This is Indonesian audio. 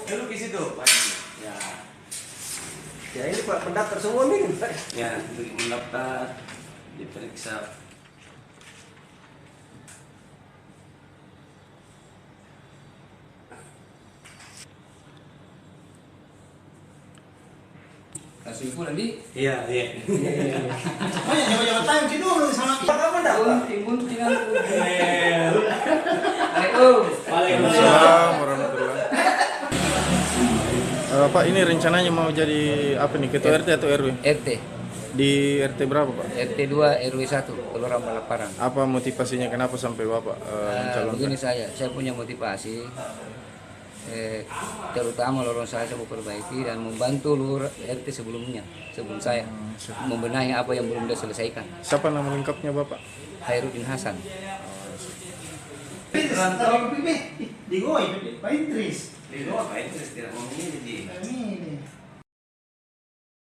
Dulu di situ, Pak. Ya. Ya ini Pak pendaftar semua nih. Ya, mendaftar, diperiksa. Kasih ibu nanti. Iya. Oh ya, jangan tanya sih dulu sama kita. Kapan pendaftar? Timun tinggal. Waalaikumsalam warahmatullahi. Pak, ini rencananya mau jadi apa nih, ketua RT atau RW? RT. Di RT berapa, Pak? RT 2 RW 1 Kelurahan Balaparan. Apa motivasinya, kenapa sampai Bapak mencalonkan? Begini saya punya motivasi terutama lorong saya mau perbaiki dan membantu lurah RT sebelum saya membenahi apa yang belum diselesaikan. Siapa nama lengkapnya Bapak? Khairuddin Hasan. Rantau ke Pipi, di Goy, Pak Idris. Di luar, Pak, itu tidak mau ini.